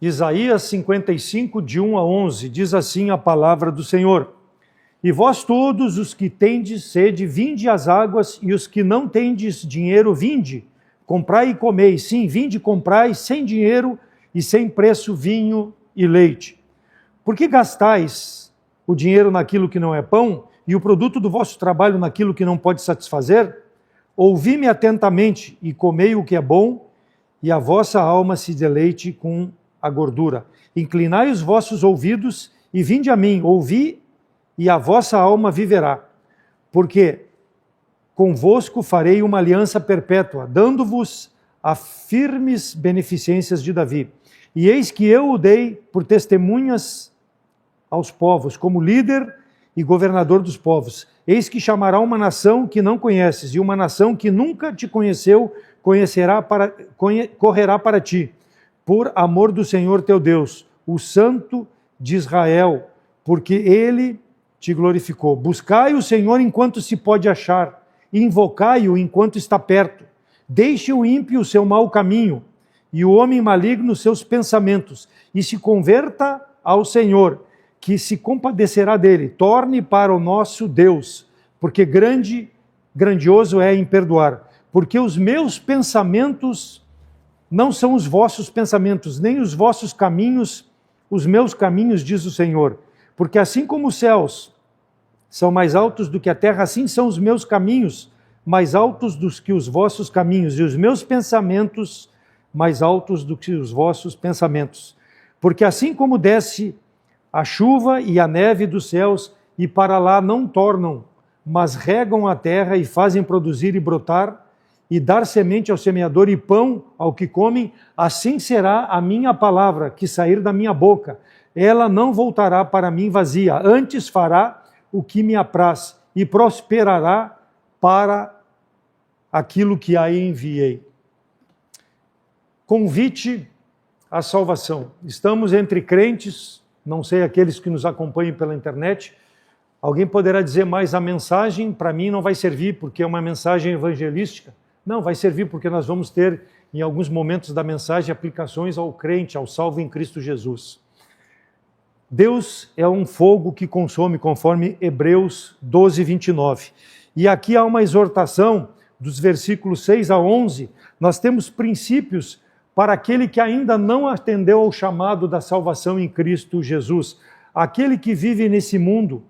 Isaías 55, de 1 a 11, diz assim a palavra do Senhor: E vós todos os que tendes sede, vinde às águas, e os que não tendes dinheiro, vinde, comprai e comei. Sim, vinde e comprai, sem dinheiro e sem preço, vinho e leite. Por que gastais o dinheiro naquilo que não é pão, e o produto do vosso trabalho naquilo que não pode satisfazer? Ouvi-me atentamente, e comei o que é bom, e a vossa alma se deleite com a gordura. Inclinai os vossos ouvidos, e vinde a mim, ouvi, e a vossa alma viverá. Porque convosco farei uma aliança perpétua, dando-vos as firmes beneficências de Davi. E eis que eu o dei por testemunhas aos povos, como líder e governador dos povos. Eis que chamará uma nação que não conheces, e uma nação que nunca te conheceu, correrá para ti, por amor do Senhor teu Deus, o Santo de Israel, porque ele te glorificou. Buscai o Senhor enquanto se pode achar, invocai-o enquanto está perto. Deixe o ímpio o seu mau caminho, e o homem maligno os seus pensamentos, e se converta ao Senhor, que se compadecerá dele. Torne para o nosso Deus, porque grandioso é em perdoar. Porque os meus pensamentos não são os vossos pensamentos, nem os vossos caminhos, os meus caminhos, diz o Senhor. Porque assim como os céus são mais altos do que a terra, assim são os meus caminhos mais altos do que os vossos caminhos, e os meus pensamentos mais altos do que os vossos pensamentos. Porque assim como desce a chuva e a neve dos céus, e para lá não tornam, mas regam a terra e fazem produzir e brotar, e dar semente ao semeador e pão ao que comem, assim será a minha palavra que sair da minha boca. Ela não voltará para mim vazia, antes fará o que me apraz, e prosperará para aquilo que a enviei. Convite à salvação. Estamos entre crentes, não sei aqueles que nos acompanham pela internet. Alguém poderá dizer, mas a mensagem para mim não vai servir porque é uma mensagem evangelística. Não, vai servir porque nós vamos ter, em alguns momentos da mensagem, aplicações ao crente, ao salvo em Cristo Jesus. Deus é um fogo que consome, conforme Hebreus 12, 29. E aqui há uma exortação, dos versículos 6 a 11, nós temos princípios para aquele que ainda não atendeu ao chamado da salvação em Cristo Jesus. Aquele que vive nesse mundo,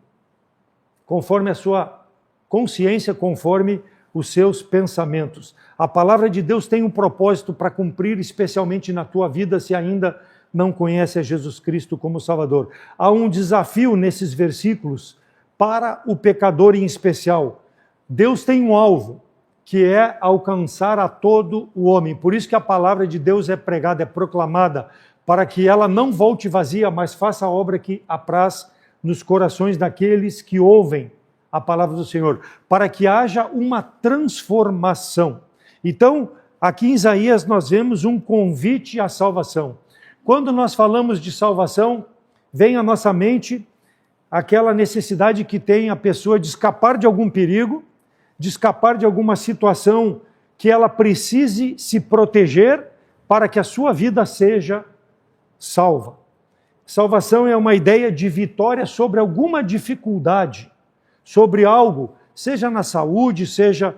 conforme a sua consciência, conforme os seus pensamentos. A palavra de Deus tem um propósito para cumprir, especialmente na tua vida, se ainda não conhece a Jesus Cristo como Salvador. Há um desafio nesses versículos para o pecador em especial. Deus tem um alvo, que é alcançar a todo o homem. Por isso que a palavra de Deus é pregada, é proclamada, para que ela não volte vazia, mas faça a obra que apraz nos corações daqueles que ouvem a palavra do Senhor, para que haja uma transformação. Então, aqui em Isaías nós vemos um convite à salvação. Quando nós falamos de salvação, vem à nossa mente aquela necessidade que tem a pessoa de escapar de algum perigo, de escapar de alguma situação que ela precise se proteger para que a sua vida seja salva. Salvação é uma ideia de vitória sobre alguma dificuldade, sobre algo, seja na saúde, seja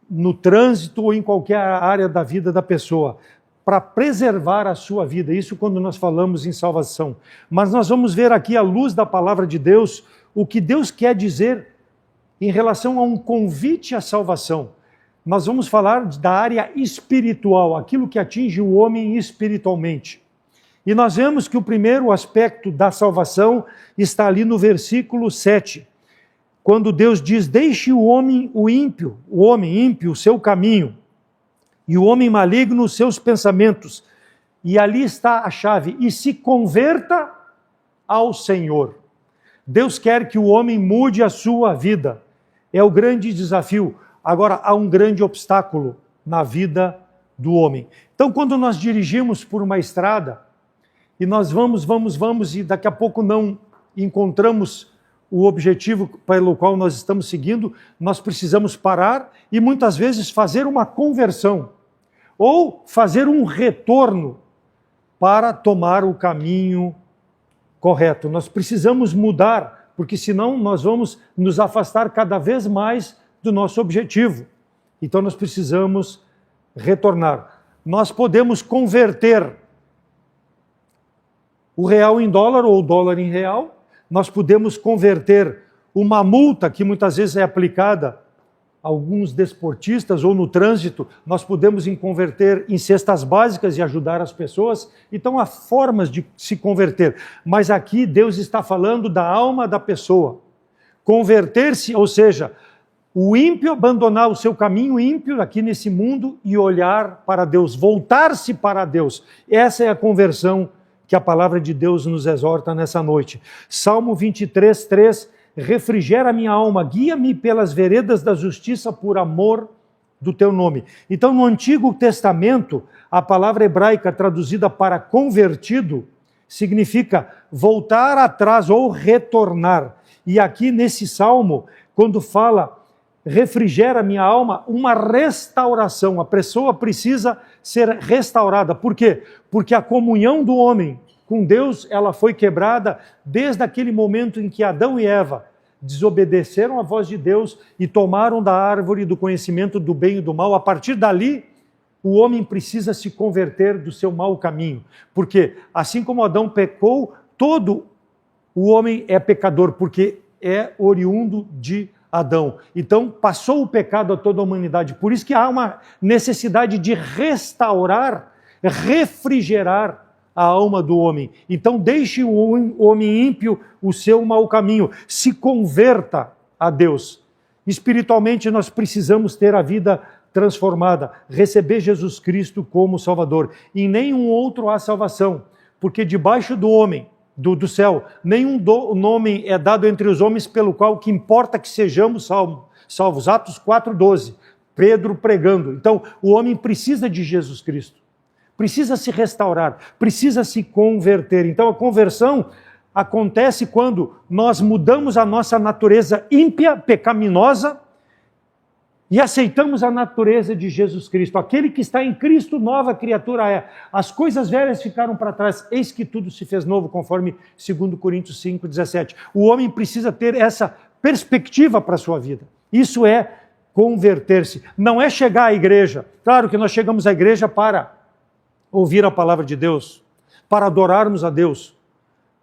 no trânsito ou em qualquer área da vida da pessoa, para preservar a sua vida. Isso quando nós falamos em salvação. Mas nós vamos ver aqui, à luz da palavra de Deus, o que Deus quer dizer em relação a um convite à salvação. Nós vamos falar da área espiritual, aquilo que atinge o homem espiritualmente. E nós vemos que o primeiro aspecto da salvação está ali no versículo 7, quando Deus diz, deixe o homem ímpio o seu caminho, e o homem maligno os seus pensamentos. E ali está a chave, e se converta ao Senhor. Deus quer que o homem mude a sua vida. É o grande desafio. Agora, há um grande obstáculo na vida do homem. Então, quando nós dirigimos por uma estrada, e nós vamos, e daqui a pouco não encontramos o objetivo pelo qual nós estamos seguindo, nós precisamos parar e muitas vezes fazer uma conversão, ou fazer um retorno para tomar o caminho correto. Nós precisamos mudar, porque senão nós vamos nos afastar cada vez mais do nosso objetivo. Então nós precisamos retornar. Nós podemos converter o real em dólar ou o dólar em real. Nós podemos converter uma multa que muitas vezes é aplicada a alguns desportistas ou no trânsito, nós podemos converter em cestas básicas e ajudar as pessoas. Então há formas de se converter. Mas aqui Deus está falando da alma da pessoa. Converter-se, ou seja, o ímpio abandonar o seu caminho ímpio aqui nesse mundo e olhar para Deus, voltar-se para Deus. Essa é a conversão que a palavra de Deus nos exorta nessa noite. Salmo 23, 3, refrigera minha alma, guia-me pelas veredas da justiça por amor do teu nome. Então, no Antigo Testamento, a palavra hebraica traduzida para convertido significa voltar atrás ou retornar. E aqui nesse salmo, quando fala refrigera minha alma, uma restauração. A pessoa precisa ser restaurada. Por quê? Porque a comunhão do homem com Deus, ela foi quebrada desde aquele momento em que Adão e Eva desobedeceram à voz de Deus e tomaram da árvore do conhecimento do bem e do mal. A partir dali, o homem precisa se converter do seu mau caminho. Porque assim como Adão pecou, todo o homem é pecador, porque é oriundo de Adão. Então, passou o pecado a toda a humanidade. Por isso que há uma necessidade de restaurar, refrigerar a alma do homem. Então, deixe o homem ímpio o seu mau caminho. Se converta a Deus. Espiritualmente, nós precisamos ter a vida transformada. Receber Jesus Cristo como Salvador. Em nenhum outro há salvação. Porque debaixo do homem, do céu, nenhum nome é dado entre os homens pelo qual o que importa que sejamos salvos. Atos 4:12, Pedro pregando. Então, o homem precisa de Jesus Cristo, precisa se restaurar, precisa se converter. Então, a conversão acontece quando nós mudamos a nossa natureza ímpia, pecaminosa, e aceitamos a natureza de Jesus Cristo. Aquele que está em Cristo, nova criatura é. As coisas velhas ficaram para trás, eis que tudo se fez novo, conforme 2 Coríntios 5:17. O homem precisa ter essa perspectiva para a sua vida. Isso é converter-se. Não é chegar à igreja. Claro que nós chegamos à igreja para ouvir a palavra de Deus, para adorarmos a Deus.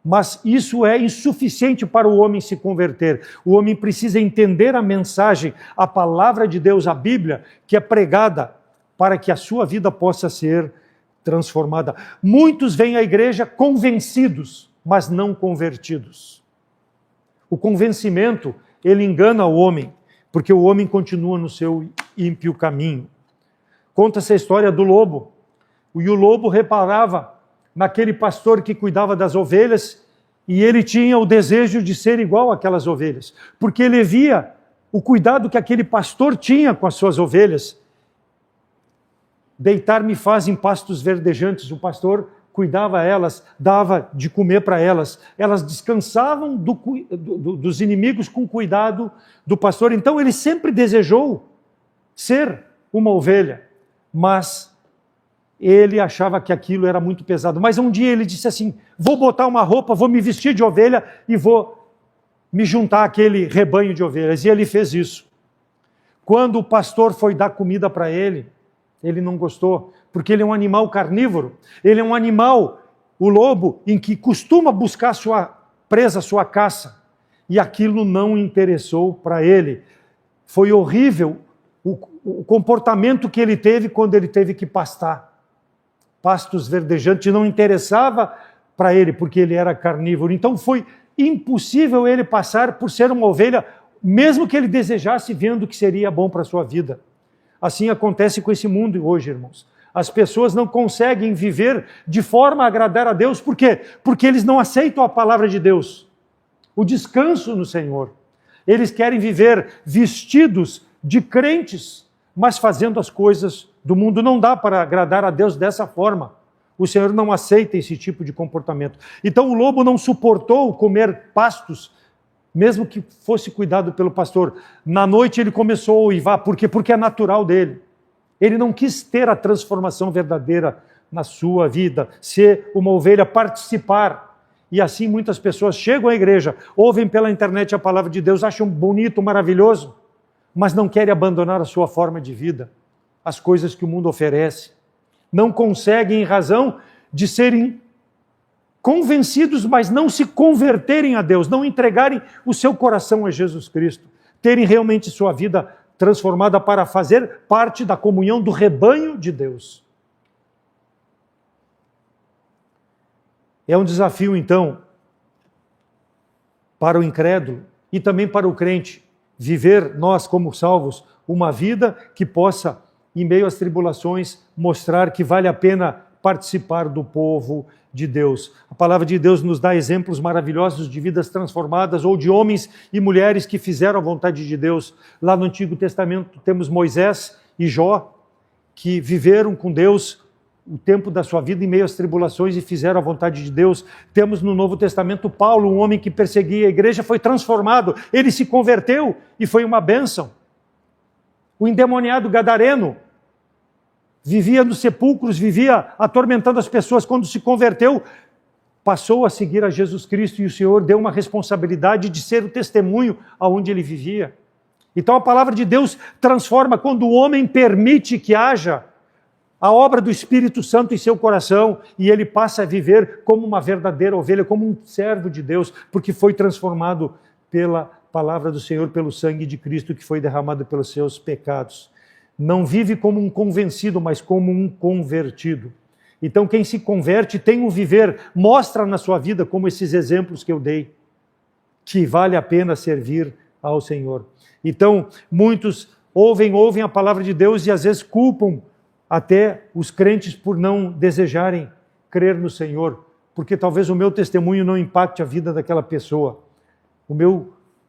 Mas isso é insuficiente para o homem se converter. O homem precisa entender a mensagem, a palavra de Deus, a Bíblia, que é pregada para que a sua vida possa ser transformada. Muitos vêm à igreja convencidos, mas não convertidos. O convencimento, ele engana o homem, porque o homem continua no seu ímpio caminho. Conta-se a história do lobo. E o lobo reparava naquele pastor que cuidava das ovelhas, e ele tinha o desejo de ser igual àquelas ovelhas, porque ele via o cuidado que aquele pastor tinha com as suas ovelhas. Deitar-me faz em pastos verdejantes. O pastor cuidava elas, dava de comer para elas. Elas descansavam dos inimigos com cuidado do pastor. Então ele sempre desejou ser uma ovelha, mas ele achava que aquilo era muito pesado. Mas um dia ele disse assim, vou botar uma roupa, vou me vestir de ovelha e vou me juntar àquele rebanho de ovelhas. E ele fez isso. Quando o pastor foi dar comida para ele, ele não gostou, porque ele é um animal carnívoro. Ele é um animal, o lobo, em que costuma buscar sua presa, sua caça. E aquilo não interessou para ele. Foi horrível o comportamento que ele teve quando ele teve que pastar. Pastos verdejantes não interessava para ele, porque ele era carnívoro. Então foi impossível ele passar por ser uma ovelha, mesmo que ele desejasse, vendo que seria bom para a sua vida. Assim acontece com esse mundo hoje, irmãos. As pessoas não conseguem viver de forma a agradar a Deus. Por quê? Porque eles não aceitam a palavra de Deus, o descanso no Senhor. Eles querem viver vestidos de crentes, mas fazendo as coisas do mundo. Não dá para agradar a Deus dessa forma. O Senhor não aceita esse tipo de comportamento. Então o lobo não suportou comer pastos, mesmo que fosse cuidado pelo pastor. Na noite ele começou a uivar. Por quê? Porque é natural dele. Ele não quis ter a transformação verdadeira na sua vida, ser uma ovelha, participar. E assim muitas pessoas chegam à igreja, ouvem pela internet a palavra de Deus, acham bonito, maravilhoso, mas não querem abandonar a sua forma de vida, as coisas que o mundo oferece. Não conseguem, em razão de serem convencidos, mas não se converterem a Deus, não entregarem o seu coração a Jesus Cristo, terem realmente sua vida transformada para fazer parte da comunhão do rebanho de Deus. É um desafio, então, para o incrédulo e também para o crente, viver nós como salvos uma vida que possa, em meio às tribulações, mostrar que vale a pena participar do povo de Deus. A palavra de Deus nos dá exemplos maravilhosos de vidas transformadas ou de homens e mulheres que fizeram a vontade de Deus. Lá no Antigo Testamento temos Moisés e Jó, que viveram com Deus o tempo da sua vida em meio às tribulações e fizeram a vontade de Deus. Temos no Novo Testamento Paulo, um homem que perseguia a igreja, foi transformado, ele se converteu e foi uma bênção. O endemoniado gadareno vivia nos sepulcros, vivia atormentando as pessoas, quando se converteu, passou a seguir a Jesus Cristo e o Senhor deu uma responsabilidade de ser o testemunho aonde ele vivia. Então a palavra de Deus transforma quando o homem permite que haja a obra do Espírito Santo em seu coração e ele passa a viver como uma verdadeira ovelha, como um servo de Deus, porque foi transformado pela palavra do Senhor, pelo sangue de Cristo que foi derramado pelos seus pecados. Não vive como um convencido, mas como um convertido. Então quem se converte tem um viver, mostra na sua vida, como esses exemplos que eu dei, que vale a pena servir ao Senhor. Então muitos ouvem a palavra de Deus e às vezes culpam até os crentes por não desejarem crer no Senhor, porque talvez o meu testemunho não impacte a vida daquela pessoa.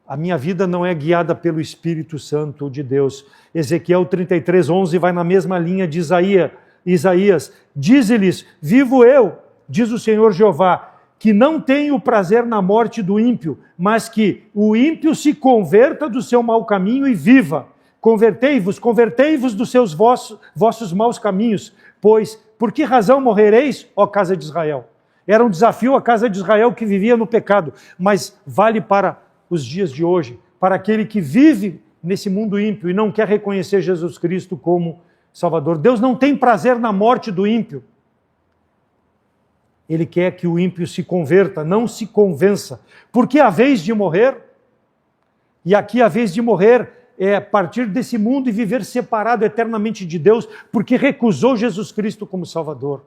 A minha vida não é guiada pelo Espírito Santo de Deus. Ezequiel 33:11 vai na mesma linha de Isaías. Dize-lhes, vivo eu, diz o Senhor Jeová, que não tenho prazer na morte do ímpio, mas que o ímpio se converta do seu mau caminho e viva. Convertei-vos dos seus vossos maus caminhos, pois por que razão morrereis, ó casa de Israel? Era um desafio à casa de Israel que vivia no pecado, mas vale para os dias de hoje, para aquele que vive nesse mundo ímpio e não quer reconhecer Jesus Cristo como Salvador. Deus não tem prazer na morte do ímpio. Ele quer que o ímpio se converta, não se convença. Porque a vez de morrer, e aqui a vez de morrer é partir desse mundo e viver separado eternamente de Deus, porque recusou Jesus Cristo como Salvador.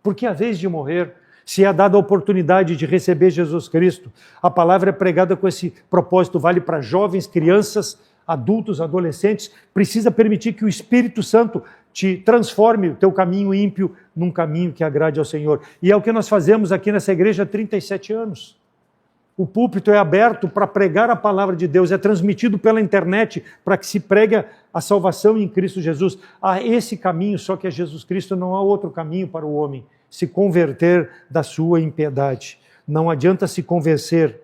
Porque a vez de morrer, se é dada a oportunidade de receber Jesus Cristo, a palavra é pregada com esse propósito, vale para jovens, crianças, adultos, adolescentes, precisa permitir que o Espírito Santo te transforme o teu caminho ímpio num caminho que agrade ao Senhor. E é o que nós fazemos aqui nessa igreja há 37 anos. O púlpito é aberto para pregar a palavra de Deus, é transmitido pela internet para que se pregue a salvação em Cristo Jesus. Há esse caminho, só que é Jesus Cristo, não há outro caminho para o homem se converter da sua impiedade. Não adianta se convencer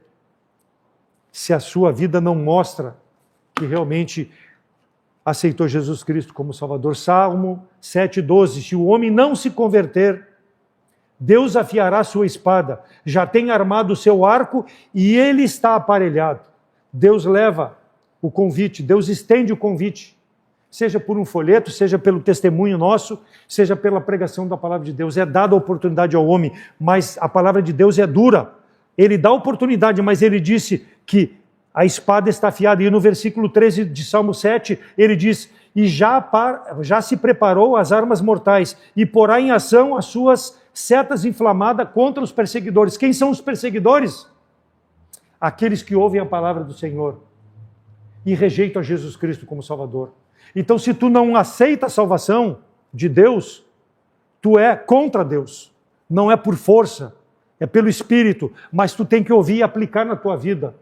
se a sua vida não mostra que realmente aceitou Jesus Cristo como Salvador. Salmo 7:12, se o homem não se converter, Deus afiará sua espada, já tem armado o seu arco e ele está aparelhado. Deus leva o convite, Deus estende o convite, seja por um folheto, seja pelo testemunho nosso, seja pela pregação da palavra de Deus. É dada a oportunidade ao homem, mas a palavra de Deus é dura. Ele dá oportunidade, mas ele disse que a espada está afiada. E no versículo 13 de Salmo 7, ele diz, e já se preparou as armas mortais e porá em ação as suas setas inflamadas contra os perseguidores. Quem são os perseguidores? Aqueles que ouvem a palavra do Senhor e rejeitam a Jesus Cristo como Salvador. Então, se tu não aceita a salvação de Deus, tu é contra Deus. Não é por força, é pelo Espírito, mas tu tem que ouvir e aplicar na tua vida.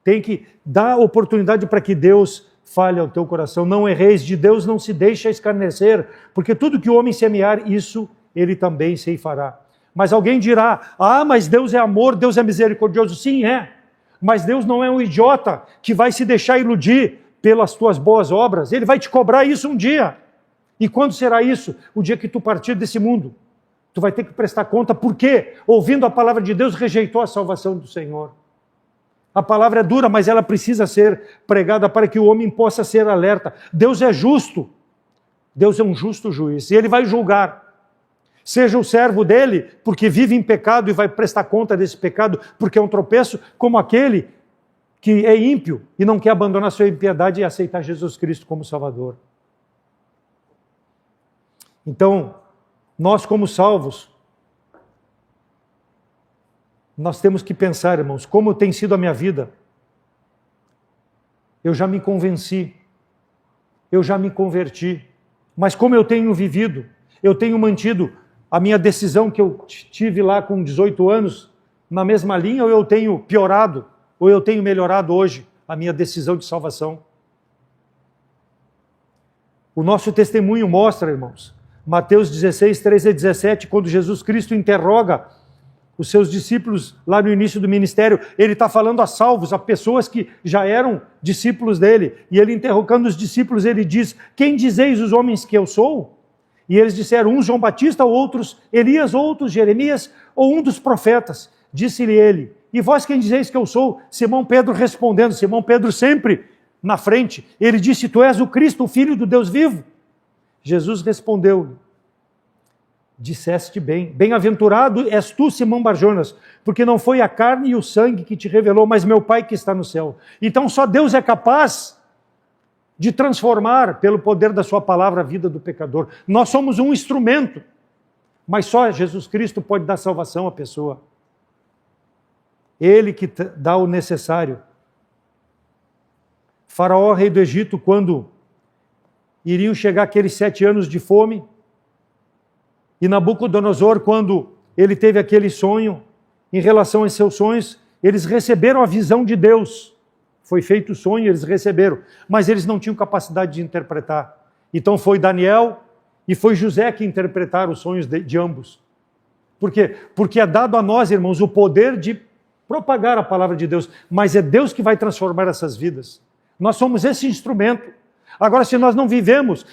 Tem que dar oportunidade para que Deus fale ao teu coração. Não erreis, de Deus não se deixa escarnecer, porque tudo que o homem semear, isso ele também ceifará. Mas alguém dirá, mas Deus é amor, Deus é misericordioso. Sim, é. Mas Deus não é um idiota que vai se deixar iludir pelas tuas boas obras. Ele vai te cobrar isso um dia. E quando será isso? O dia que tu partir desse mundo. Tu vai ter que prestar conta porque, ouvindo a palavra de Deus, rejeitou a salvação do Senhor. A palavra é dura, mas ela precisa ser pregada para que o homem possa ser alerta. Deus é justo. Deus é um justo juiz. E Ele vai julgar. Seja o servo dele, porque vive em pecado e vai prestar conta desse pecado, porque é um tropeço, como aquele que é ímpio e não quer abandonar sua impiedade e aceitar Jesus Cristo como Salvador. Então, nós como salvos, nós temos que pensar, irmãos, como tem sido a minha vida. Eu já me convenci, eu já me converti, mas como eu tenho vivido, eu tenho mantido a minha decisão que eu tive lá com 18 anos na mesma linha, ou eu tenho piorado, ou eu tenho melhorado hoje a minha decisão de salvação? O nosso testemunho mostra, irmãos, Mateus 16, 13 a 17, quando Jesus Cristo interroga os seus discípulos lá no início do ministério, ele está falando a salvos, a pessoas que já eram discípulos dele, e ele interrogando os discípulos, ele diz: quem dizeis os homens que eu sou? E eles disseram, uns João Batista, outros Elias, outros Jeremias, ou um dos profetas. Disse-lhe ele: e vós quem dizeis que eu sou? Simão Pedro respondendo, Simão Pedro sempre na frente, ele disse: tu és o Cristo, o Filho do Deus vivo. Jesus respondeu: disseste bem, bem-aventurado és tu, Simão Barjonas, porque não foi a carne e o sangue que te revelou, mas meu Pai que está no céu. Então só Deus é capaz de transformar, pelo poder da sua palavra, a vida do pecador. Nós somos um instrumento, mas só Jesus Cristo pode dar salvação à pessoa. Ele que dá o necessário. Faraó, rei do Egito, quando iriam chegar aqueles 7 anos de fome, e Nabucodonosor, quando ele teve aquele sonho, em relação aos seus sonhos, eles receberam a visão de Deus. Foi feito o sonho, eles receberam, mas eles não tinham capacidade de interpretar. Então foi Daniel e foi José que interpretaram os sonhos de ambos. Por quê? Porque é dado a nós, irmãos, o poder de propagar a palavra de Deus, mas é Deus que vai transformar essas vidas. Nós somos esse instrumento. Agora, se nós não vivemos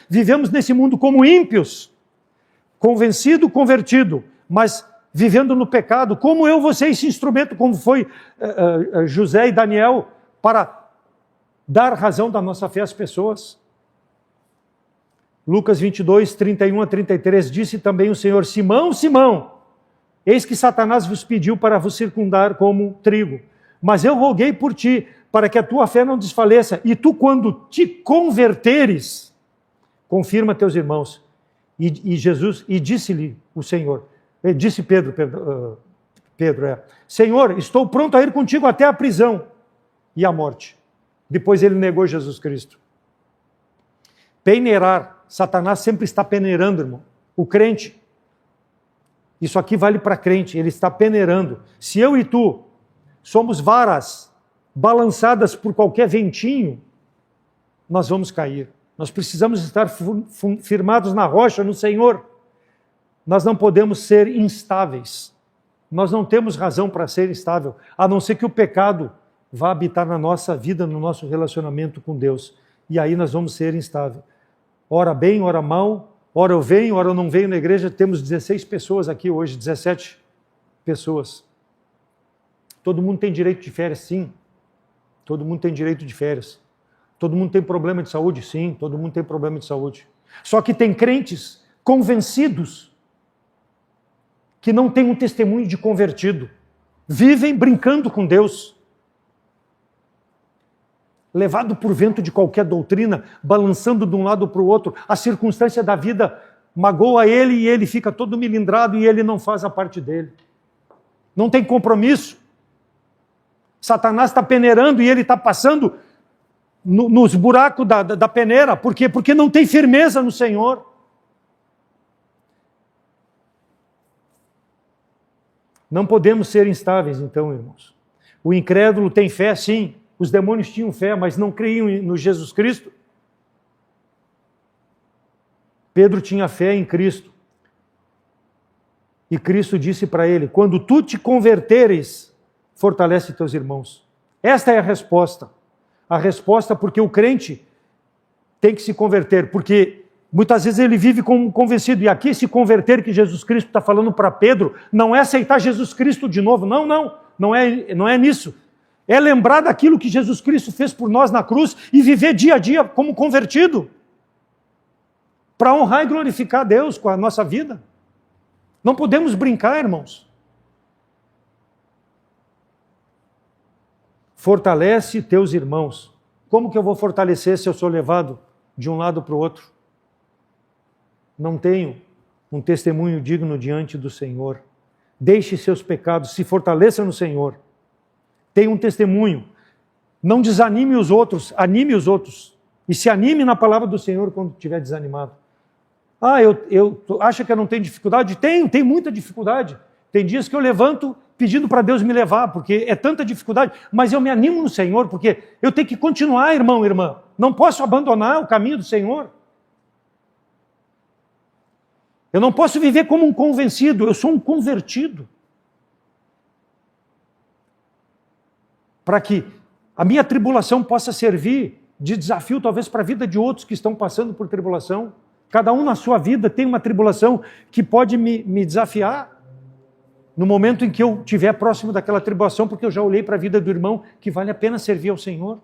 nesse mundo como ímpios, convencido, convertido, mas vivendo no pecado, como eu vou ser esse instrumento, como foi José e Daniel, para dar razão da nossa fé às pessoas? Lucas 22, 31 a 33, disse também o Senhor: Simão, Simão, eis que Satanás vos pediu para vos circundar como trigo, mas eu roguei por ti, para que a tua fé não desfaleça, e tu, quando te converteres, confirma teus irmãos. E Jesus, e disse-lhe o Senhor, disse Pedro, Senhor, estou pronto a ir contigo até a prisão e a morte. Depois ele negou Jesus Cristo. Peneirar, Satanás sempre está peneirando, irmão. O crente, isso aqui vale para crente, ele está peneirando. Se eu e tu somos varas balançadas por qualquer ventinho, nós vamos cair. Nós precisamos estar firmados na rocha, no Senhor. Nós não podemos ser instáveis. Nós não temos razão para ser instável, a não ser que o pecado vá habitar na nossa vida, no nosso relacionamento com Deus. E aí nós vamos ser instáveis. Ora bem, ora mal, ora eu venho, ora eu não venho na igreja. Temos 16 pessoas aqui hoje, 17 pessoas. Todo mundo tem direito de férias? Sim. Todo mundo tem direito de férias. Todo mundo tem problema de saúde? Sim, todo mundo tem problema de saúde. Só que tem crentes convencidos que não têm um testemunho de convertido. Vivem brincando com Deus. Levado por vento de qualquer doutrina, balançando de um lado para o outro. A circunstância da vida magoa ele e ele fica todo milindrado e ele não faz a parte dele. Não tem compromisso. Satanás está peneirando e ele está passando nos buracos da peneira. Por quê? Porque não tem firmeza no Senhor. Não podemos ser instáveis, então, irmãos. O incrédulo tem fé, sim. Os demônios tinham fé, mas não creiam no Jesus Cristo. Pedro tinha fé em Cristo. E Cristo disse para ele: quando tu te converteres, fortalece teus irmãos. Esta é a resposta. A resposta porque o crente tem que se converter, porque Muitas vezes ele vive como convencido. E aqui se converter que Jesus Cristo está falando para Pedro, não é aceitar Jesus Cristo de novo. Não é nisso. É lembrar daquilo que Jesus Cristo fez por nós na cruz e viver dia a dia como convertido. Para honrar e glorificar a Deus com a nossa vida. Não podemos brincar, irmãos. Fortalece teus irmãos. Como que eu vou fortalecer se eu sou levado de um lado para o outro? Não tenho um testemunho digno diante do Senhor. Deixe seus pecados, se fortaleça no Senhor. Tenha um testemunho. Não desanime os outros, anime os outros. E se anime na palavra do Senhor quando estiver desanimado. Acha que eu não tenho dificuldade? Tenho muita dificuldade. Tem dias que eu levanto pedindo para Deus me levar, porque é tanta dificuldade, mas eu me animo no Senhor, porque eu tenho que continuar, irmão e irmã. Não posso abandonar o caminho do Senhor. Eu não posso viver como um convencido, eu sou um convertido. Para que a minha tribulação possa servir de desafio, talvez, para a vida de outros que estão passando por tribulação. Cada um na sua vida tem uma tribulação que pode me desafiar no momento em que eu estiver próximo daquela tribulação, porque eu já olhei para a vida do irmão que vale a pena servir ao Senhor.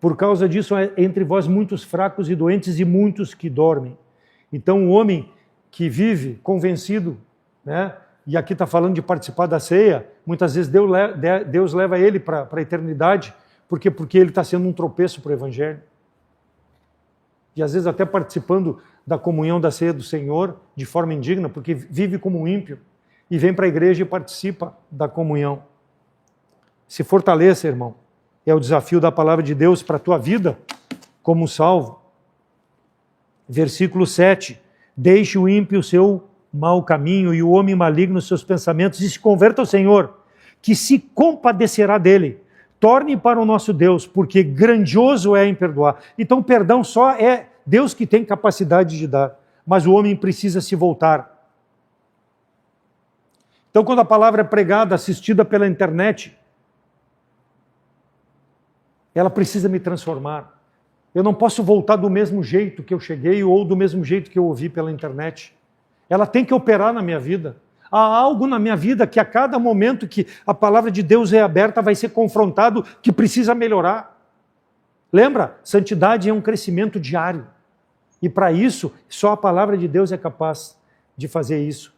Por causa disso, há entre vós muitos fracos e doentes e muitos que dormem. Então, o homem que vive convencido, né, e aqui está falando de participar da ceia, muitas vezes Deus leva ele para a eternidade, porque ele está sendo um tropeço para o Evangelho. E às vezes até participando da comunhão da ceia do Senhor de forma indigna, porque vive como um ímpio e vem para a igreja e participa da comunhão. Se fortaleça, irmão. É o desafio da palavra de Deus para a tua vida como salvo. Versículo 7. Deixe o ímpio o seu mau caminho e o homem maligno os seus pensamentos e se converta ao Senhor, que se compadecerá dele. Torne para o nosso Deus, porque grandioso é em perdoar. Então, perdão só é Deus que tem capacidade de dar, mas o homem precisa se voltar. Então, quando a palavra é pregada, assistida pela internet, ela precisa me transformar. Eu não posso voltar do mesmo jeito que eu cheguei ou do mesmo jeito que eu ouvi pela internet. Ela tem que operar na minha vida. Há algo na minha vida que a cada momento que a palavra de Deus é aberta vai ser confrontado que precisa melhorar. Lembra? Santidade é um crescimento diário. E para isso, só a palavra de Deus é capaz de fazer isso.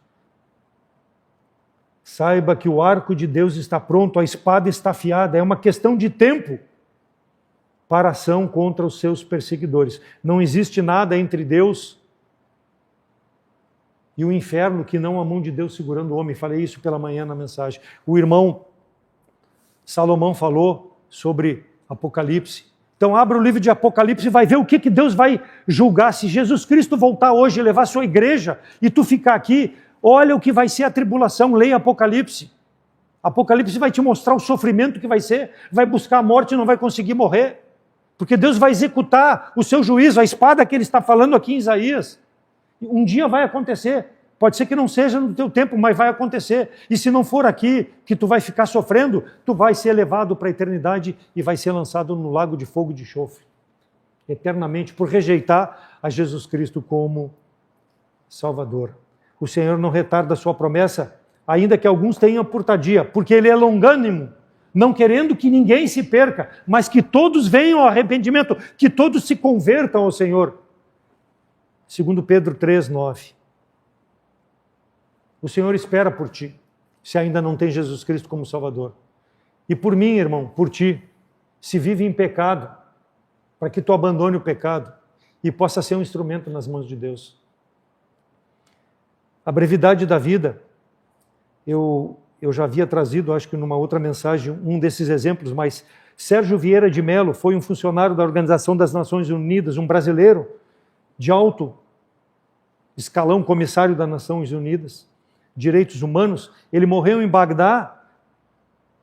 Saiba que o arco de Deus está pronto, a espada está afiada, é uma questão de tempo para a ação contra os seus perseguidores. Não existe nada entre Deus e o inferno que não a mão de Deus segurando o homem. Falei isso pela manhã na mensagem. O irmão Salomão falou sobre Apocalipse. Então abra o livro de Apocalipse e vai ver o que Deus vai julgar. Se Jesus Cristo voltar hoje e levar a sua igreja e tu ficar aqui, olha o que vai ser a tribulação, leia Apocalipse. Apocalipse vai te mostrar o sofrimento que vai ser, vai buscar a morte e não vai conseguir morrer. Porque Deus vai executar o seu juízo, a espada que ele está falando aqui em Isaías. Um dia vai acontecer, pode ser que não seja no teu tempo, mas vai acontecer. E se não for aqui que tu vai ficar sofrendo, tu vai ser levado para a eternidade e vai ser lançado no lago de fogo e de enxofre. Eternamente, por rejeitar a Jesus Cristo como Salvador. O Senhor não retarda a sua promessa, ainda que alguns tenham por tardia, porque Ele é longânimo, não querendo que ninguém se perca, mas que todos venham ao arrependimento, que todos se convertam ao Senhor. Segundo Pedro 3:9. O Senhor espera por ti, se ainda não tem Jesus Cristo como Salvador. E por mim, irmão, por ti, se vive em pecado, para que tu abandone o pecado e possa ser um instrumento nas mãos de Deus. A brevidade da vida, eu já havia trazido, acho que numa outra mensagem, um desses exemplos, mas Sérgio Vieira de Mello foi um funcionário da Organização das Nações Unidas, um brasileiro de alto escalão, comissário das Nações Unidas, Direitos Humanos. Ele morreu em Bagdá,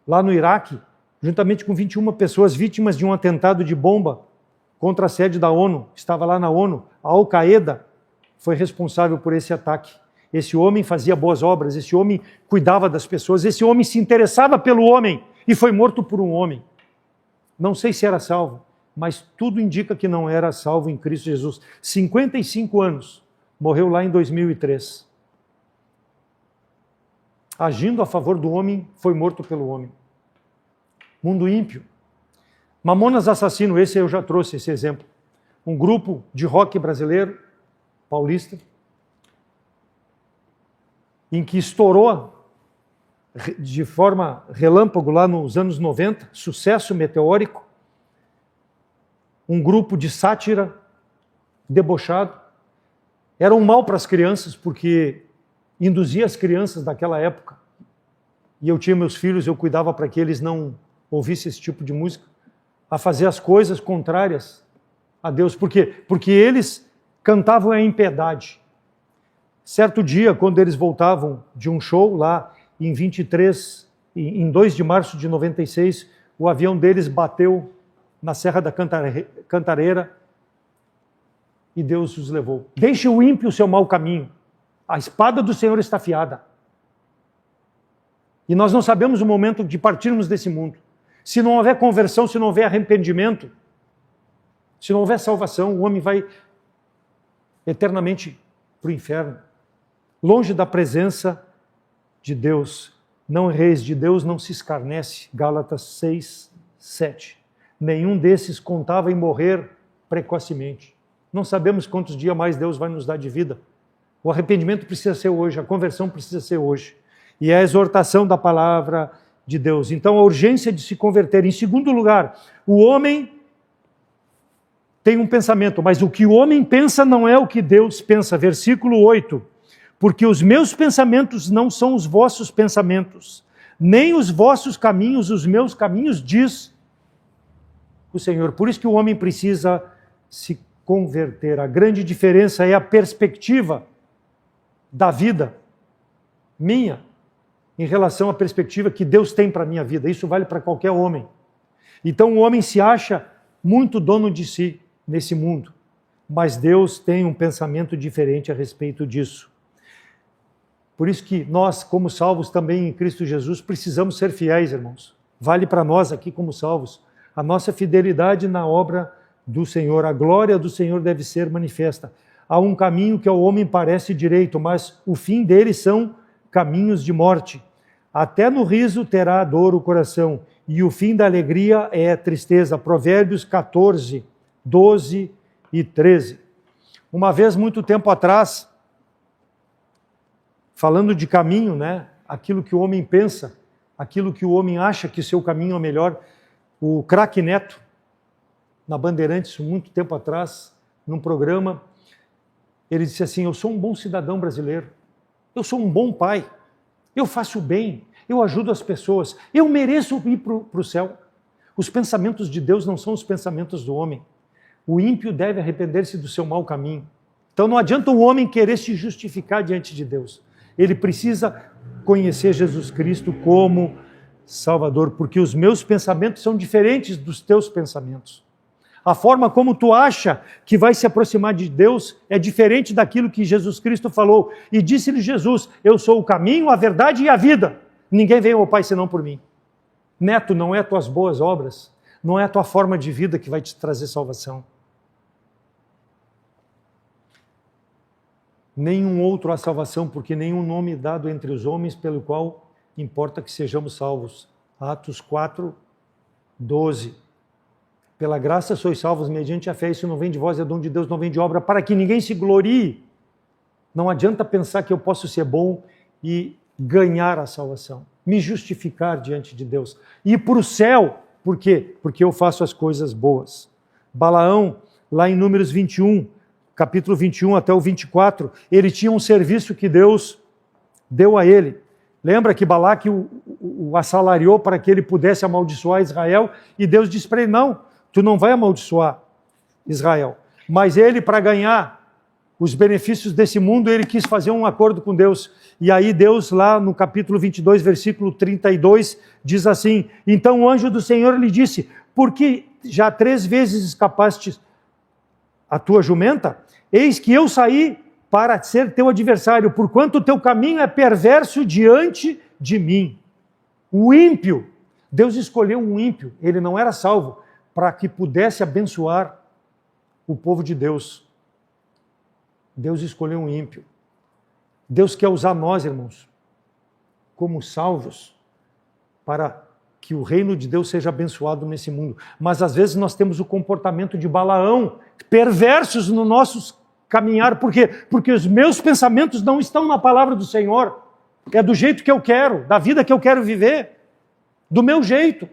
lá no Iraque, juntamente com 21 pessoas vítimas de um atentado de bomba contra a sede da ONU. Estava lá na ONU. A Al-Qaeda foi responsável por esse ataque. Esse homem fazia boas obras, esse homem cuidava das pessoas, esse homem se interessava pelo homem e foi morto por um homem. Não sei se era salvo, mas tudo indica que não era salvo em Cristo Jesus. 55 anos, morreu lá em 2003. Agindo a favor do homem, foi morto pelo homem. Mundo ímpio. Mamonas Assassino, esse eu já trouxe esse exemplo. Um grupo de rock brasileiro, paulista, em que estourou de forma relâmpago lá nos anos 90, sucesso meteórico, um grupo de sátira debochado. Era um mal para as crianças, porque induzia as crianças daquela época, e eu tinha meus filhos, eu cuidava para que eles não ouvissem esse tipo de música, a fazer as coisas contrárias a Deus. Por quê? Porque eles cantavam a impiedade. Certo dia, quando eles voltavam de um show lá em 2 de março de 96, o avião deles bateu na Serra da Cantareira e Deus os levou. Deixe o ímpio o seu mau caminho. A espada do Senhor está afiada. E nós não sabemos o momento de partirmos desse mundo. Se não houver conversão, se não houver arrependimento, se não houver salvação, o homem vai eternamente para o inferno. Longe da presença de Deus. Não reis de Deus, não se escarnece. Gálatas 6, 7. Nenhum desses contava em morrer precocemente. Não sabemos quantos dias mais Deus vai nos dar de vida. O arrependimento precisa ser hoje, a conversão precisa ser hoje. E é a exortação da palavra de Deus. Então, a urgência de se converter. Em segundo lugar, o homem tem um pensamento, mas o que o homem pensa não é o que Deus pensa. Versículo 8. Porque os meus pensamentos não são os vossos pensamentos, nem os vossos caminhos, os meus caminhos, diz o Senhor. Por isso que o homem precisa se converter. A grande diferença é a perspectiva da vida minha em relação à perspectiva que Deus tem para a minha vida. Isso vale para qualquer homem. Então o homem se acha muito dono de si nesse mundo, mas Deus tem um pensamento diferente a respeito disso. Por isso que nós, como salvos também em Cristo Jesus, precisamos ser fiéis, irmãos. Vale para nós aqui como salvos a nossa fidelidade na obra do Senhor. A glória do Senhor deve ser manifesta. Há um caminho que ao homem parece direito, mas o fim dele são caminhos de morte. Até no riso terá dor o coração, e o fim da alegria é tristeza. Provérbios 14, 12 e 13. Uma vez, muito tempo atrás, falando de caminho, né? Aquilo que o homem pensa, aquilo que o homem acha que seu caminho é melhor, o craque Neto, na Bandeirantes, muito tempo atrás, num programa, ele disse assim: eu sou um bom cidadão brasileiro, eu sou um bom pai, eu faço o bem, eu ajudo as pessoas, eu mereço ir para o céu. Os pensamentos de Deus não são os pensamentos do homem. O ímpio deve arrepender-se do seu mau caminho. Então não adianta o homem querer se justificar diante de Deus. Ele precisa conhecer Jesus Cristo como Salvador, porque os meus pensamentos são diferentes dos teus pensamentos. A forma como tu acha que vai se aproximar de Deus é diferente daquilo que Jesus Cristo falou. E disse-lhe Jesus: eu sou o caminho, a verdade e a vida. Ninguém vem ao Pai senão por mim. Neto, não é tuas boas obras, não é a tua forma de vida que vai te trazer salvação. Nenhum outro há salvação, porque nenhum nome dado entre os homens pelo qual importa que sejamos salvos. Atos 4, 12. Pela graça sois salvos mediante a fé, isso não vem de vós, é dom de Deus, não vem de obra, para que ninguém se glorie. Não adianta pensar que eu posso ser bom e ganhar a salvação, me justificar diante de Deus, ir para o céu. Por quê? Porque eu faço as coisas boas. Balaão, lá em Números 21, capítulo 21 até o 24, ele tinha um serviço que Deus deu a ele. Lembra que Balaque o assalariou para que ele pudesse amaldiçoar Israel, e Deus disse para ele: não, tu não vai amaldiçoar Israel. Mas ele, para ganhar os benefícios desse mundo, ele quis fazer um acordo com Deus. E aí Deus, lá no capítulo 22, versículo 32, diz assim: então o anjo do Senhor lhe disse: porque já 3 vezes escapaste a tua jumenta, eis que eu saí para ser teu adversário, porquanto o teu caminho é perverso diante de mim. O ímpio, Deus escolheu um ímpio, ele não era salvo, para que pudesse abençoar o povo de Deus. Deus escolheu um ímpio. Deus quer usar nós, irmãos, como salvos, para que o reino de Deus seja abençoado nesse mundo. Mas às vezes nós temos o comportamento de Balaão, perversos no nosso caminhar. Por quê? Porque os meus pensamentos não estão na palavra do Senhor. É do jeito que eu quero, da vida que eu quero viver, do meu jeito.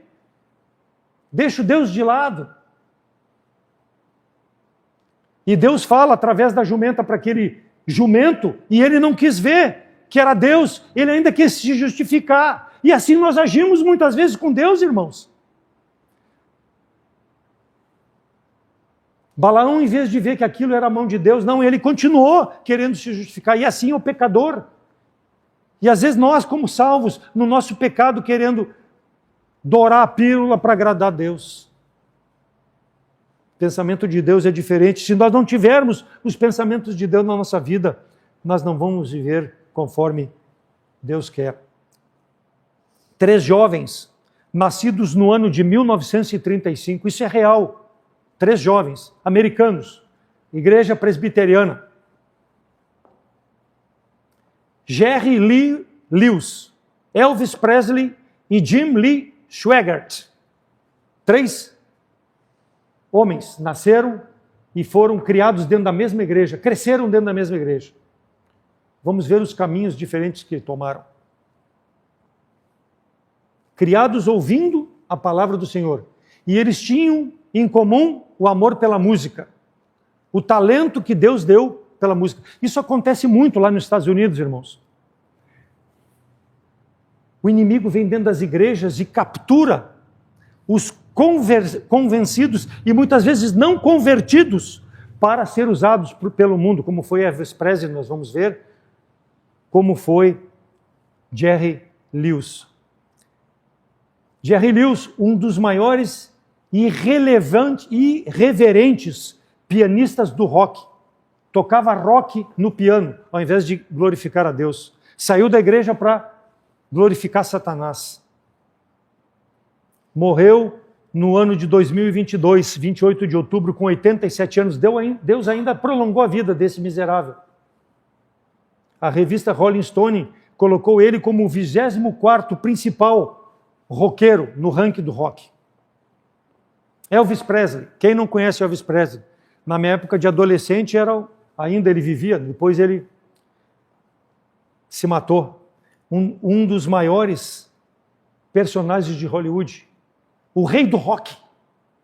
Deixo Deus de lado. E Deus fala através da jumenta para aquele jumento, e ele não quis ver que era Deus, ele ainda quis se justificar. E assim nós agimos muitas vezes com Deus, irmãos. Balaão, em vez de ver que aquilo era a mão de Deus, não, ele continuou querendo se justificar, e assim é o pecador. E às vezes nós, como salvos, no nosso pecado, querendo dourar a pílula para agradar a Deus. O pensamento de Deus é diferente. Se nós não tivermos os pensamentos de Deus na nossa vida, nós não vamos viver conforme Deus quer. 3 jovens, nascidos no ano de 1935, isso é real. 3 jovens, americanos, igreja presbiteriana. Jerry Lee Lewis, Elvis Presley e Jim Lee Swaggart. 3 homens nasceram e foram criados dentro da mesma igreja, cresceram dentro da mesma igreja. Vamos ver os caminhos diferentes que tomaram. Criados ouvindo a palavra do Senhor. E eles tinham em comum o amor pela música. O talento que Deus deu pela música. Isso acontece muito lá nos Estados Unidos, irmãos. O inimigo vem dentro das igrejas e captura os convencidos e muitas vezes não convertidos para ser usados pelo mundo, como foi Elvis Presley, nós vamos ver, como foi Jerry Lewis. Jerry Lewis, um dos maiores e irreverentes pianistas do rock. Tocava rock no piano, ao invés de glorificar a Deus. Saiu da igreja para glorificar Satanás. Morreu no ano de 2022, 28 de outubro, com 87 anos. Deus ainda prolongou a vida desse miserável. A revista Rolling Stone colocou ele como o 24º principal roqueiro no ranking do rock. Elvis Presley. Quem não conhece Elvis Presley? Na minha época de adolescente, ainda ele vivia, depois ele se matou. Um dos maiores personagens de Hollywood. O rei do rock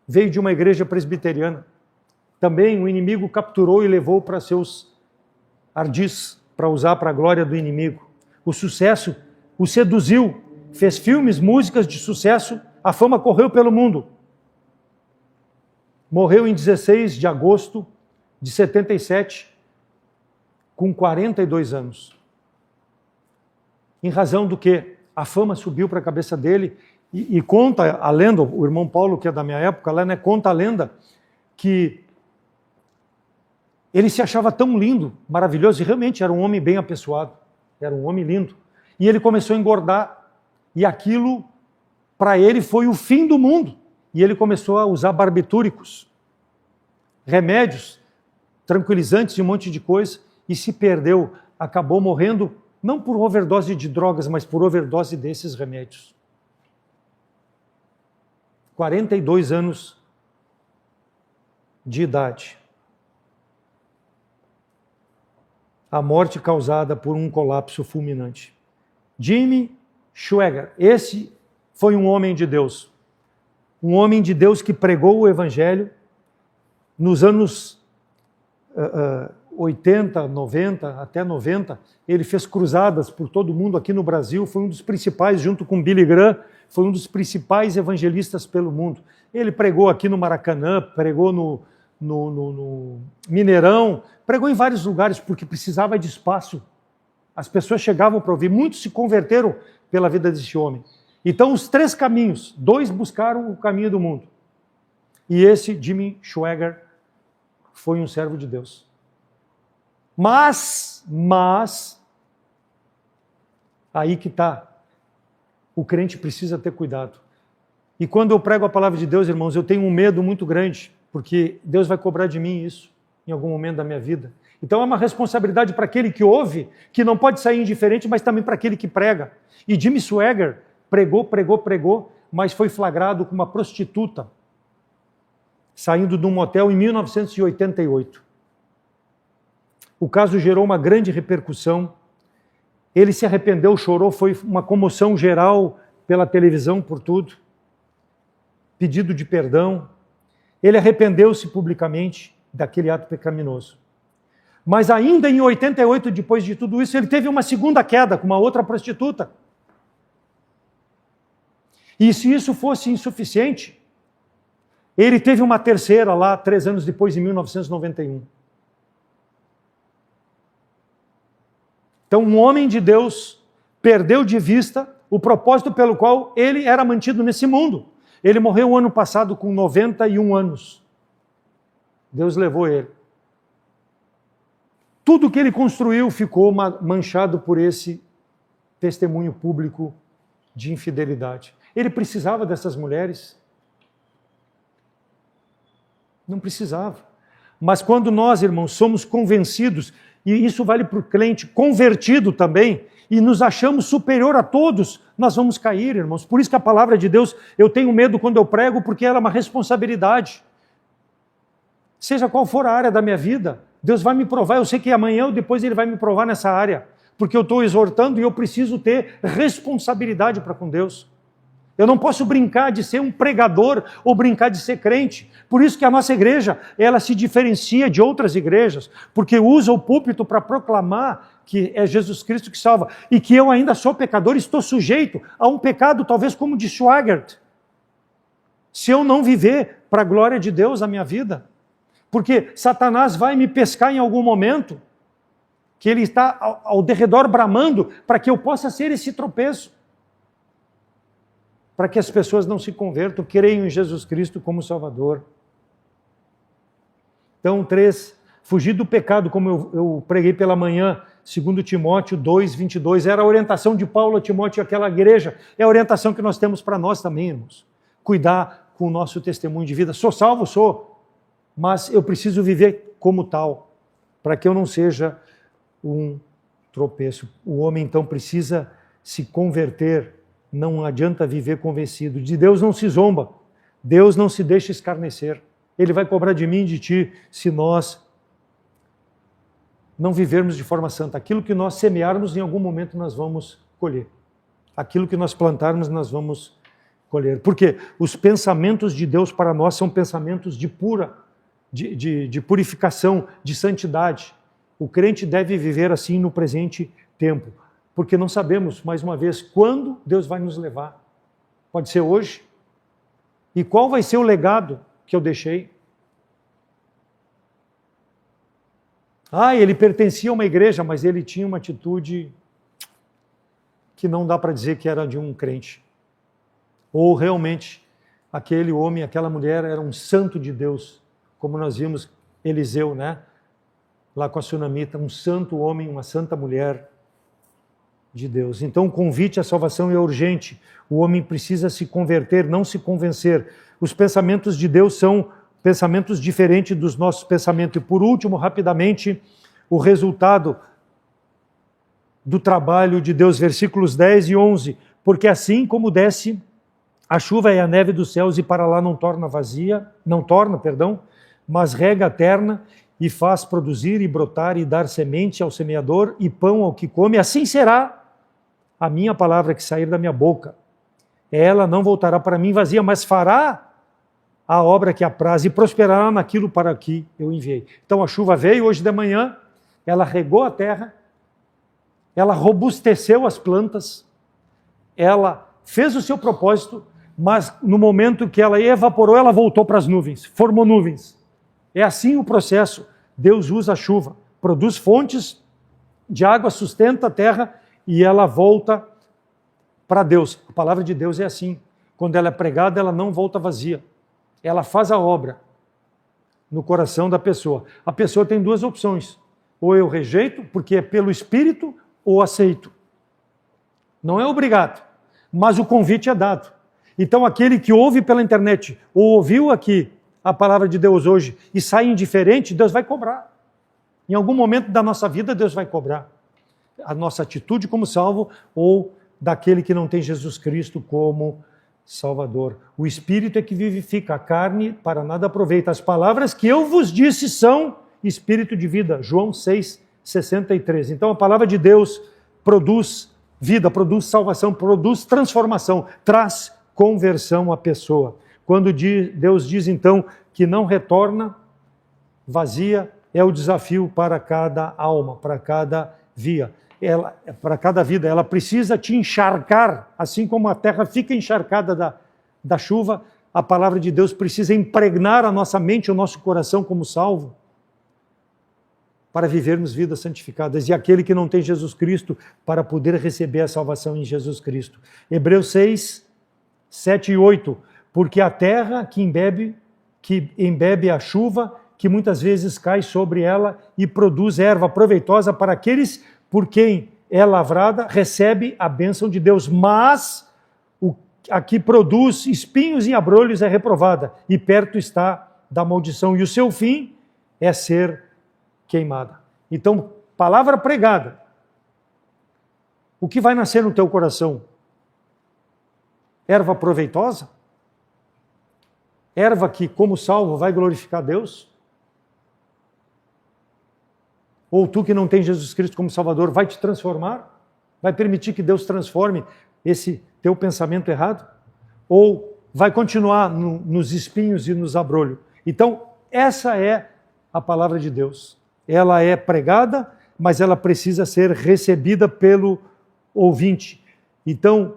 veio de uma igreja presbiteriana. Também o inimigo capturou e levou para seus ardis, para usar para a glória do inimigo. O sucesso o seduziu, fez filmes, músicas de sucesso, a fama correu pelo mundo. Morreu em 16 de agosto de 77, com 42 anos. Em razão do que a fama subiu para a cabeça dele, e conta a lenda, o irmão Paulo, que é da minha época, lá, né, conta a lenda que ele se achava tão lindo, maravilhoso, e realmente era um homem bem apessoado, era um homem lindo. E ele começou a engordar, e aquilo, para ele, foi o fim do mundo. E ele começou a usar barbitúricos, remédios, tranquilizantes e um monte de coisa, e se perdeu, acabou morrendo, não por overdose de drogas, mas por overdose desses remédios. 42 anos de idade. A morte causada por um colapso fulminante. Jimmy Swaggart, esse foi um homem de Deus. Um homem de Deus que pregou o evangelho nos anos 80, 90, até 90. Ele fez cruzadas por todo o mundo aqui no Brasil, foi um dos principais, junto com Billy Graham, foi um dos principais evangelistas pelo mundo. Ele pregou aqui no Maracanã, pregou no Mineirão, pregou em vários lugares porque precisava de espaço. As pessoas chegavam para ouvir, muitos se converteram pela vida desse homem. Então, os 3 caminhos, 2 buscaram o caminho do mundo. E esse, Jimmy Swaggart, foi um servo de Deus. Mas, aí que está. O crente precisa ter cuidado. E quando eu prego a palavra de Deus, irmãos, eu tenho um medo muito grande, porque Deus vai cobrar de mim isso em algum momento da minha vida. Então é uma responsabilidade para aquele que ouve, que não pode sair indiferente, mas também para aquele que prega. E Jimmy Swaggart pregou, mas foi flagrado com uma prostituta saindo de um motel em 1988. O caso gerou uma grande repercussão. Ele se arrependeu, chorou, foi uma comoção geral pela televisão, por tudo. Pedido de perdão. Ele arrependeu-se publicamente daquele ato pecaminoso. Mas ainda em 88, depois de tudo isso, ele teve uma segunda queda com uma outra prostituta. E se isso fosse insuficiente, ele teve uma terceira lá, 3 anos depois, em 1991. Então, um homem de Deus perdeu de vista o propósito pelo qual ele era mantido nesse mundo. Ele morreu o ano passado com 91 anos. Deus levou ele. Tudo que ele construiu ficou manchado por esse testemunho público de infidelidade. Ele precisava dessas mulheres? Não precisava. Mas quando nós, irmãos, somos convencidos, e isso vale para o crente convertido também, e nos achamos superior a todos, nós vamos cair, irmãos. Por isso que a palavra de Deus, eu tenho medo quando eu prego, porque ela é uma responsabilidade. Seja qual for a área da minha vida, Deus vai me provar. Eu sei que amanhã ou depois Ele vai me provar nessa área, porque eu estou exortando e eu preciso ter responsabilidade para com Deus. Eu não posso brincar de ser um pregador ou brincar de ser crente. Por isso que a nossa igreja, ela se diferencia de outras igrejas, porque usa o púlpito para proclamar que é Jesus Cristo que salva, e que eu ainda sou pecador e estou sujeito a um pecado, talvez como de Swaggart, se eu não viver para a glória de Deus a minha vida. Porque Satanás vai me pescar em algum momento, que ele está ao derredor bramando, para que eu possa ser esse tropeço. Para que as pessoas não se convertam, creiam em Jesus Cristo como Salvador. Então, 3, fugir do pecado, como eu preguei pela manhã, 2 Timóteo 2, 22, era a orientação de Paulo a Timóteo e aquela igreja, é a orientação que nós temos para nós também, irmãos. Cuidar com o nosso testemunho de vida. Sou salvo? Sou, mas eu preciso viver como tal, para que eu não seja um tropeço. O homem, então, precisa se converter. Não adianta viver convencido. De Deus não se zomba. Deus não se deixa escarnecer. Ele vai cobrar de mim e de ti se nós não vivermos de forma santa. Aquilo que nós semearmos, em algum momento nós vamos colher. Aquilo que nós plantarmos, nós vamos colher. Porque os pensamentos de Deus para nós são pensamentos de purificação, de santidade. O crente deve viver assim no presente tempo. Porque não sabemos, mais uma vez, quando Deus vai nos levar. Pode ser hoje. E qual vai ser o legado que eu deixei? Ele pertencia a uma igreja, mas ele tinha uma atitude que não dá para dizer que era de um crente. Ou realmente, aquele homem, aquela mulher era um santo de Deus, como nós vimos Eliseu, né? Lá com a sunamita, um santo homem, uma santa mulher de Deus. Então o convite à salvação é urgente. O homem precisa se converter, não se convencer. Os pensamentos de Deus são pensamentos diferentes dos nossos pensamentos. E por último, rapidamente, o resultado do trabalho de Deus, versículos 10 e 11. Porque assim como desce a chuva e a neve dos céus e para lá não torna, mas rega a terra e faz produzir e brotar e dar semente ao semeador e pão ao que come, assim será a minha palavra que sair da minha boca. Ela não voltará para mim vazia, mas fará a obra que apraz e prosperará naquilo para que eu enviei. Então a chuva veio hoje de manhã, ela regou a terra, ela robusteceu as plantas, ela fez o seu propósito, mas no momento que ela evaporou, ela voltou para as nuvens, formou nuvens. É assim o processo. Deus usa a chuva, produz fontes de água, sustenta a terra e ela volta para Deus. A palavra de Deus é assim. Quando ela é pregada, ela não volta vazia. Ela faz a obra no coração da pessoa. A pessoa tem 2 opções. Ou eu rejeito, porque é pelo Espírito, ou aceito. Não é obrigado, mas o convite é dado. Então aquele que ouve pela internet, ou ouviu aqui a palavra de Deus hoje e sai indiferente, Deus vai cobrar. Em algum momento da nossa vida, Deus vai cobrar a nossa atitude como salvo ou daquele que não tem Jesus Cristo como Salvador. O Espírito é que vivifica, a carne para nada aproveita. As palavras que eu vos disse são Espírito de vida. João 6:63. Então a palavra de Deus produz vida, produz salvação, produz transformação, traz conversão à pessoa. Quando Deus diz então que não retorna vazia, é o desafio para cada alma, para cada para cada vida. Ela precisa te encharcar, assim como a terra fica encharcada da chuva, a palavra de Deus precisa impregnar a nossa mente, o nosso coração como salvo, para vivermos vidas santificadas. E aquele que não tem Jesus Cristo, para poder receber a salvação em Jesus Cristo. Hebreus 6:7 e 8. Porque a terra que embebe a chuva, que muitas vezes cai sobre ela e produz erva proveitosa para aqueles por quem é lavrada, recebe a bênção de Deus. Mas a que produz espinhos e abrolhos é reprovada, e perto está da maldição, e o seu fim é ser queimada. Então, palavra pregada. O que vai nascer no teu coração? Erva proveitosa? Erva que, como salvo, vai glorificar Deus? Ou tu que não tem Jesus Cristo como Salvador, vai te transformar? Vai permitir que Deus transforme esse teu pensamento errado? Ou vai continuar nos espinhos e nos abrolhos? Então, essa é a palavra de Deus. Ela é pregada, mas ela precisa ser recebida pelo ouvinte. Então,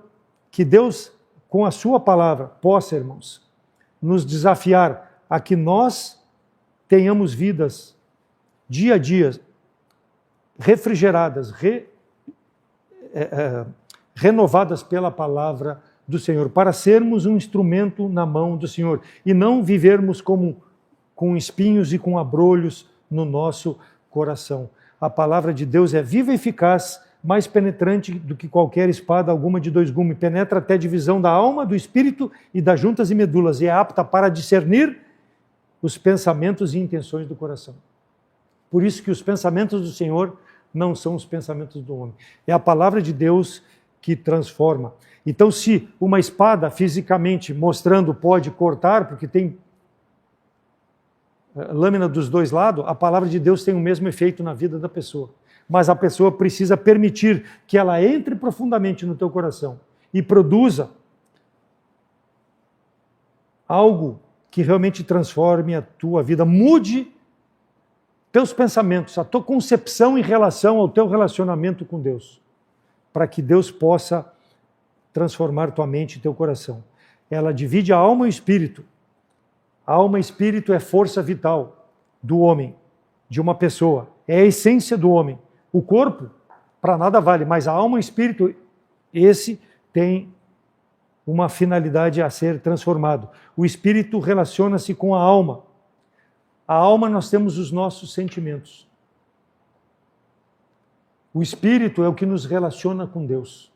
que Deus, com a sua palavra, possa, irmãos, nos desafiar a que nós tenhamos vidas dia a dia refrigeradas, renovadas pela palavra do Senhor, para sermos um instrumento na mão do Senhor e não vivermos com espinhos e com abrolhos no nosso coração. A palavra de Deus é viva e eficaz, mais penetrante do que qualquer espada alguma de dois gumes, penetra até a divisão da alma, do espírito e das juntas e medulas, e é apta para discernir os pensamentos e intenções do coração. Por isso que os pensamentos do Senhor não são os pensamentos do homem. É a palavra de Deus que transforma. Então, se uma espada fisicamente mostrando pode cortar, porque tem lâmina dos dois lados, a palavra de Deus tem o mesmo efeito na vida da pessoa. Mas a pessoa precisa permitir que ela entre profundamente no teu coração e produza algo que realmente transforme a tua vida, mude teus pensamentos, a tua concepção em relação ao teu relacionamento com Deus, para que Deus possa transformar tua mente e teu coração. Ela divide a alma e o espírito. A alma e espírito é força vital do homem, de uma pessoa, é a essência do homem. O corpo, para nada vale, mas a alma e o espírito, esse tem uma finalidade a ser transformado. O espírito relaciona-se com a alma. A alma, nós temos os nossos sentimentos. O espírito é o que nos relaciona com Deus.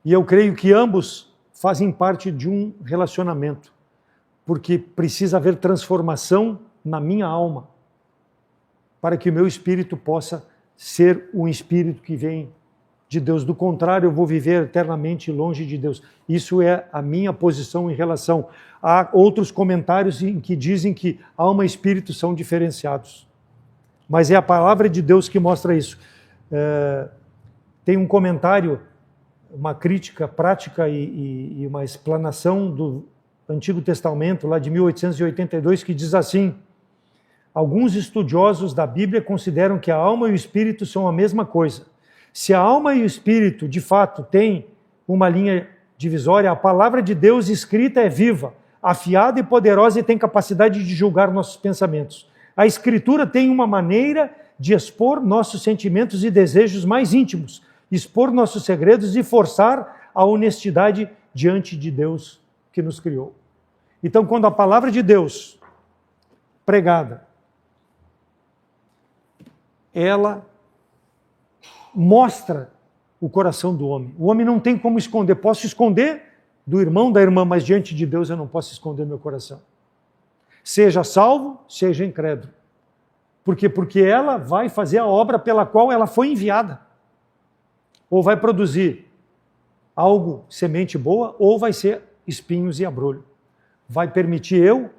E eu creio que ambos fazem parte de um relacionamento, porque precisa haver transformação na minha alma, para que o meu espírito possa ser um espírito que vem de Deus. Do contrário, eu vou viver eternamente longe de Deus. Isso é a minha posição em relação. Há outros comentários em que dizem que alma e espírito são diferenciados. Mas é a palavra de Deus que mostra isso. Tem um comentário, uma crítica prática e uma explanação do Antigo Testamento, lá de 1882, que diz assim: alguns estudiosos da Bíblia consideram que a alma e o espírito são a mesma coisa. Se a alma e o espírito, de fato, têm uma linha divisória, a palavra de Deus escrita é viva, afiada e poderosa e tem capacidade de julgar nossos pensamentos. A Escritura tem uma maneira de expor nossos sentimentos e desejos mais íntimos, expor nossos segredos e forçar a honestidade diante de Deus que nos criou. Então, quando a palavra de Deus pregada, ela mostra o coração do homem. O homem não tem como esconder. Posso esconder do irmão, da irmã, mas diante de Deus eu não posso esconder meu coração. Seja salvo, seja incrédulo. Por quê? Porque ela vai fazer a obra pela qual ela foi enviada. Ou vai produzir algo, semente boa, ou vai ser espinhos e abrolho. Vai permitir eu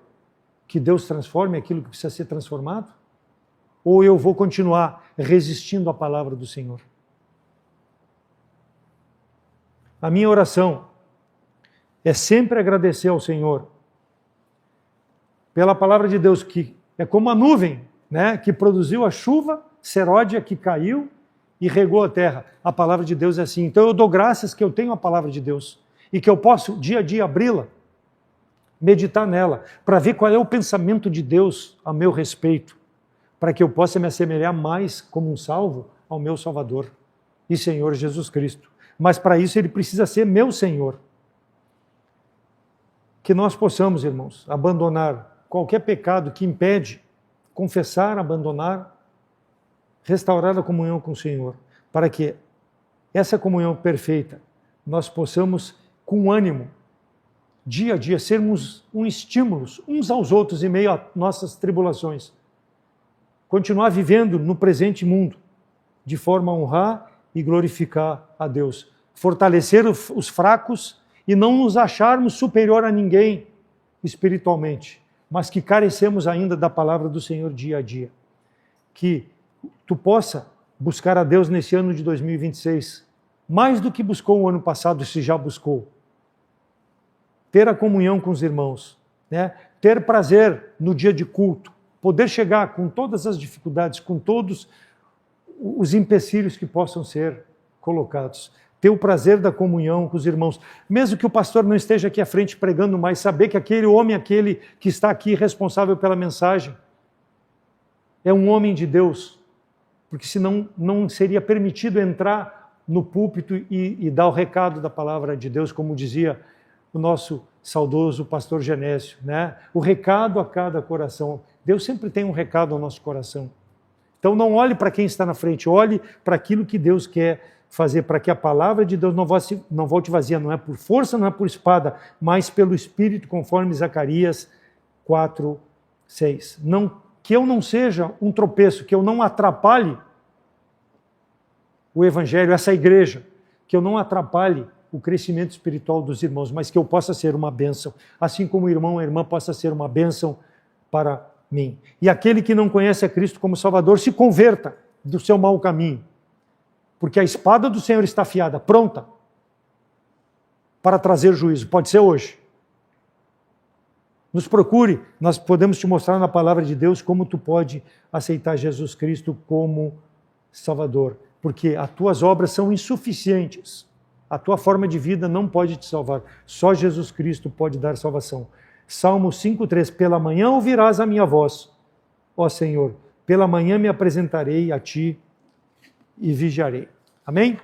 que Deus transforme aquilo que precisa ser transformado? Ou eu vou continuar resistindo à palavra do Senhor? A minha oração é sempre agradecer ao Senhor pela palavra de Deus, que é como a nuvem, né, que produziu a chuva seródia que caiu e regou a terra. A palavra de Deus é assim. Então eu dou graças que eu tenho a palavra de Deus e que eu posso dia a dia abri-la, meditar nela, para ver qual é o pensamento de Deus a meu respeito, para que eu possa me assemelhar mais como um salvo ao meu Salvador e Senhor Jesus Cristo. Mas para isso ele precisa ser meu Senhor. Que nós possamos, irmãos, abandonar qualquer pecado que impede confessar, abandonar, restaurar a comunhão com o Senhor, para que essa comunhão perfeita nós possamos, com ânimo, dia a dia, sermos um estímulo uns aos outros em meio a nossas tribulações. Continuar vivendo no presente mundo, de forma a honrar e glorificar a Deus. Fortalecer os fracos e não nos acharmos superior a ninguém espiritualmente, mas que carecemos ainda da palavra do Senhor dia a dia. Que tu possa buscar a Deus nesse ano de 2026, mais do que buscou o ano passado, se já buscou. Ter a comunhão com os irmãos, né? Ter prazer no dia de culto, poder chegar com todas as dificuldades, com todos os empecilhos que possam ser colocados. Ter o prazer da comunhão com os irmãos. Mesmo que o pastor não esteja aqui à frente pregando mais, saber que aquele homem, aquele que está aqui responsável pela mensagem, é um homem de Deus. Porque senão não seria permitido entrar no púlpito e dar o recado da palavra de Deus, como dizia o nosso saudoso pastor Genésio, né? O recado a cada coração. Deus sempre tem um recado ao nosso coração. Então não olhe para quem está na frente, olhe para aquilo que Deus quer fazer, para que a palavra de Deus não volte vazia, não é por força, não é por espada, mas pelo Espírito, conforme Zacarias 4:6. Que eu não seja um tropeço, que eu não atrapalhe o Evangelho, essa igreja, que eu não atrapalhe o crescimento espiritual dos irmãos, mas que eu possa ser uma bênção, assim como o irmão, a irmã possa ser uma bênção para mim. E aquele que não conhece a Cristo como Salvador, se converta do seu mau caminho, porque a espada do Senhor está afiada, pronta para trazer juízo. Pode ser hoje. Nos procure, nós podemos te mostrar na palavra de Deus como tu pode aceitar Jesus Cristo como Salvador, porque as tuas obras são insuficientes. A tua forma de vida não pode te salvar. Só Jesus Cristo pode dar salvação. Salmo 5:3. Pela manhã ouvirás a minha voz, ó Senhor. Pela manhã me apresentarei a ti e vigiarei. Amém?